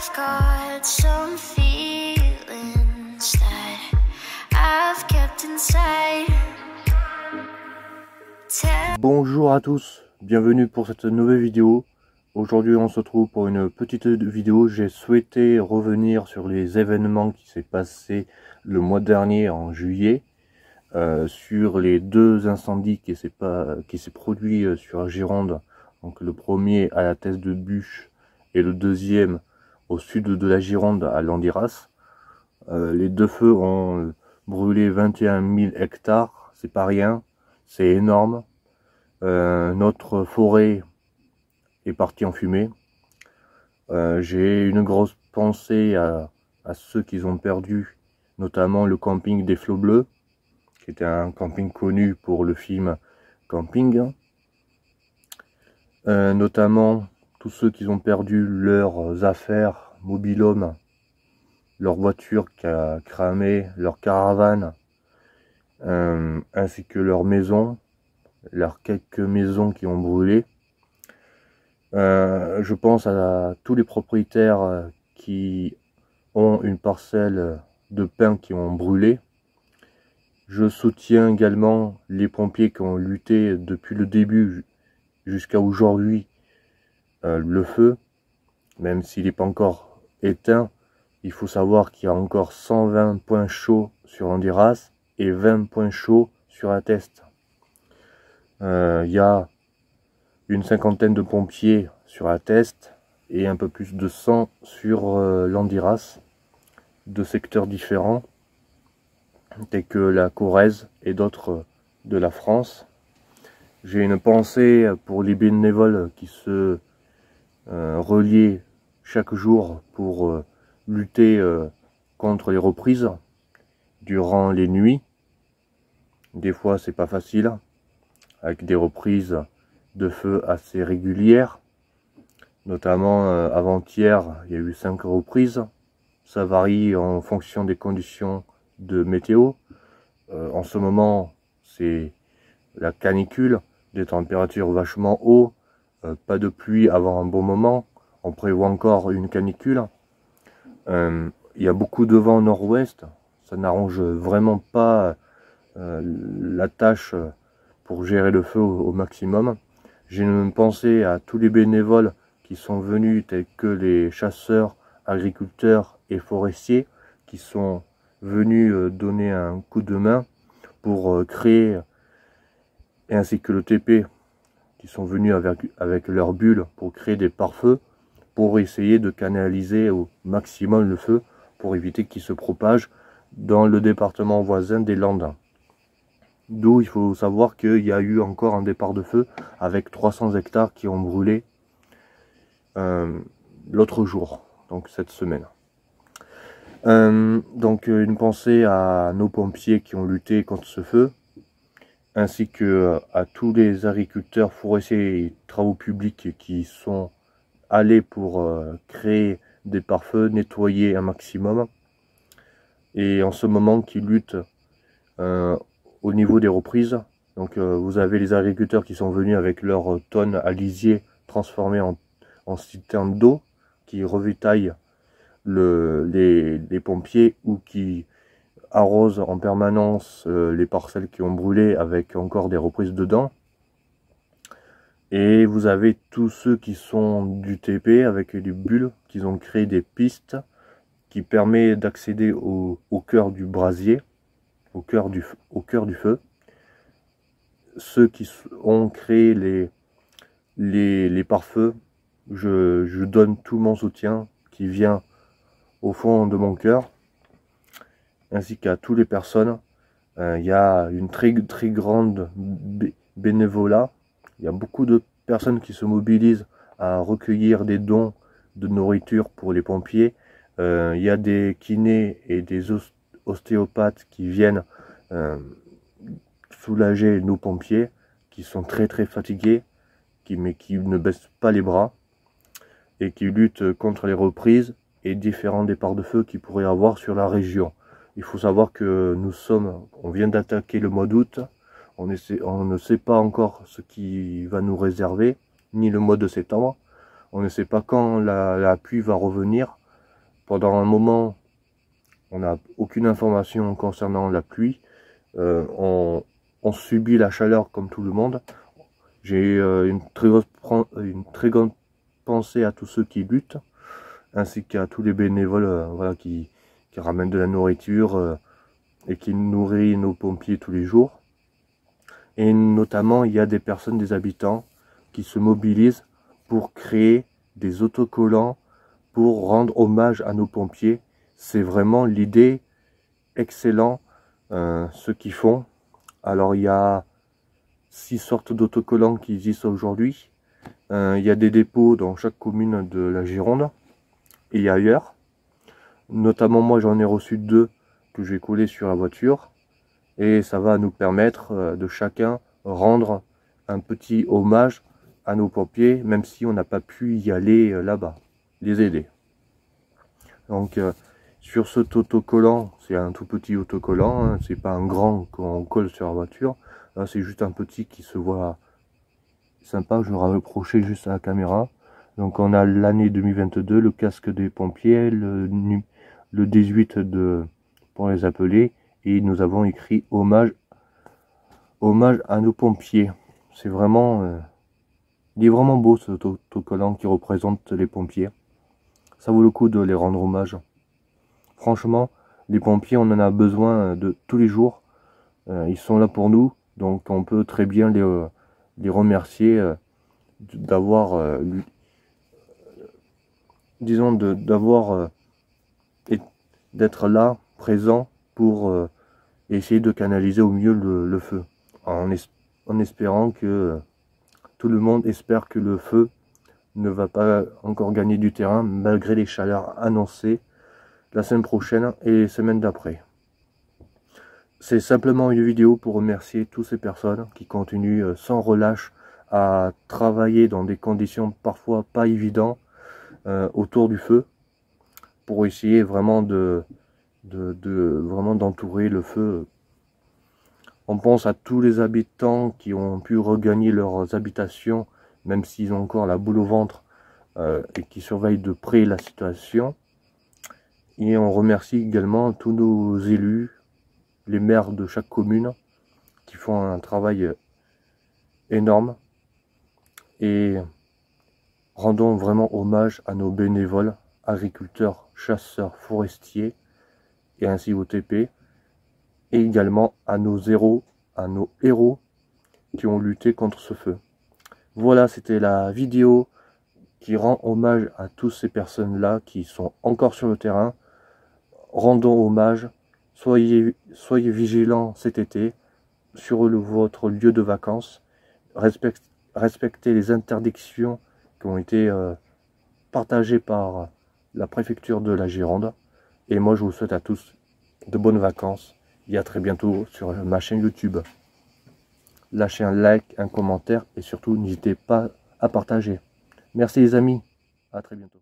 I've got some feelings that I've kept inside. Bonjour à tous, bienvenue pour cette nouvelle vidéo. Aujourd'hui on se retrouve pour une petite vidéo. J'ai souhaité revenir sur les événements qui s'est passé le mois dernier en juillet, sur les deux incendies qui s'est produit sur la Gironde. Donc le premier à la Thèse de Buch et le deuxième au sud de la Gironde à Landiras. Les deux feux ont brûlé 21 000 hectares, c'est pas rien, c'est énorme. Notre forêt est partie en fumée. J'ai une grosse pensée à ceux qui ont perdu, notamment le camping des Flots Bleus, qui était un camping connu pour le film Camping. Notamment tous ceux qui ont perdu leurs affaires, mobil-home, leur voiture qui a cramé, leur caravane, ainsi que leurs maisons, leurs quelques maisons qui ont brûlé. Je pense à tous les propriétaires qui ont une parcelle de pin qui ont brûlé. Je soutiens également les pompiers qui ont lutté depuis le début jusqu'à aujourd'hui le feu, même s'il n'est pas encore éteint. Il faut savoir qu'il y a encore 120 points chauds sur Landiras et 20 points chauds sur la Teste. Il y a une cinquantaine de pompiers sur la Teste et un peu plus de 100 sur Landiras, de secteurs différents, tels que la Corrèze et d'autres de la France. J'ai une pensée pour les bénévoles qui se relient chaque jour pour lutter contre les reprises durant les nuits. Des fois c'est pas facile, avec des reprises de feu assez régulières. Notamment avant-hier, il y a eu 5 reprises. Ça varie en fonction des conditions de météo. En ce moment, c'est la canicule, des températures vachement hautes, pas de pluie avant un bon moment. On prévoit encore une canicule. Il y a beaucoup de vent nord-ouest. Ça n'arrange vraiment pas la tâche pour gérer le feu au maximum. J'ai une pensée à tous les bénévoles qui sont venus, tels que les chasseurs, agriculteurs et forestiers, qui sont venus donner un coup de main pour créer, ainsi que le TP, qui sont venus avec leurs bulles pour créer des pare-feux, pour essayer de canaliser au maximum le feu, pour éviter qu'il se propage dans le département voisin des Landes. D'où il faut savoir qu'il y a eu encore un départ de feu avec 300 hectares qui ont brûlé l'autre jour, donc cette semaine. Donc une pensée à nos pompiers qui ont lutté contre ce feu, ainsi que à tous les agriculteurs, forestiers et travaux publics qui sont allés pour créer des pare-feux, nettoyer un maximum, et en ce moment qui luttent au niveau des reprises. Donc vous avez les agriculteurs qui sont venus avec leurs tonnes à lisier transformées en citernes d'eau, qui revitaillent les pompiers, ou qui arrosent en permanence les parcelles qui ont brûlé avec encore des reprises dedans. Et vous avez tous ceux qui sont du TP avec les bulles, qui ont créé des pistes qui permettent d'accéder au cœur du brasier, au cœur du feu. Ceux qui ont créé les pare-feux, je donne tout mon soutien qui vient au fond de mon cœur, ainsi qu'à toutes les personnes. Il y a une très grande bénévolat. Il y a beaucoup de personnes qui se mobilisent à recueillir des dons de nourriture pour les pompiers. Il y a des kinés et des ostéopathes qui viennent soulager nos pompiers, qui sont très fatigués, mais qui ne baissent pas les bras, et qui luttent contre les reprises et différents départs de feu qu'il pourrait y avoir sur la région. Il faut savoir que on vient d'attaquer le mois d'août, on ne sait pas encore ce qui va nous réserver, ni le mois de septembre. On ne sait pas quand la pluie va revenir, pendant un moment, on n'a aucune information concernant la pluie. On subit la chaleur comme tout le monde. J'ai une très grande pensée à tous ceux qui luttent, ainsi qu'à tous les bénévoles voilà, qui ramènent de la nourriture et qui nourrissent nos pompiers tous les jours. Et notamment, il y a des personnes, des habitants, qui se mobilisent pour créer des autocollants pour rendre hommage à nos pompiers. C'est vraiment l'idée excellente, ce qu'ils font. Alors, il y a 6 sortes d'autocollants qui existent aujourd'hui. Il y a des dépôts dans chaque commune de la Gironde et ailleurs. Notamment, moi, j'en ai reçu 2 que j'ai collés sur la voiture. Et ça va nous permettre de chacun rendre un petit hommage à nos pompiers, même si on n'a pas pu y aller là-bas, les aider. Donc sur cet autocollant, c'est un tout petit autocollant, hein, c'est pas un grand qu'on colle sur la voiture, c'est juste un petit qui se voit sympa, je vais rapprocher juste à la caméra. Donc on a l'année 2022, le casque des pompiers, le 18 pour les appeler, et nous avons écrit hommage à nos pompiers. C'est vraiment il est vraiment beau cet autocollant qui représente les pompiers. Ça vaut le coup de les rendre hommage. Franchement, les pompiers, on en a besoin de tous les jours. Ils sont là pour nous, donc on peut très bien les remercier d'avoir, disons, d'être là, présent pour essayer de canaliser au mieux le feu. En espérant que tout le monde espère que le feu ne va pas encore gagner du terrain malgré les chaleurs annoncées la semaine prochaine et les semaines d'après. C'est simplement une vidéo pour remercier toutes ces personnes qui continuent sans relâche à travailler dans des conditions parfois pas évidentes autour du feu pour essayer vraiment vraiment d'entourer le feu. On pense à tous les habitants qui ont pu regagner leurs habitations, même s'ils ont encore la boule au ventre, et qui surveillent de près la situation. Et on remercie également tous nos élus, les maires de chaque commune, qui font un travail énorme. Et rendons vraiment hommage à nos bénévoles, agriculteurs, chasseurs, forestiers, et ainsi au TP. Et également à nos héros qui ont lutté contre ce feu. Voilà, c'était la vidéo qui rend hommage à toutes ces personnes-là qui sont encore sur le terrain. Rendons hommage, soyez vigilants cet été sur votre lieu de vacances. Respectez les interdictions qui ont été partagées par la préfecture de la Gironde. Et moi, je vous souhaite à tous de bonnes vacances. Et à très bientôt sur ma chaîne YouTube. Lâchez un like, un commentaire et surtout n'hésitez pas à partager. Merci les amis, à très bientôt.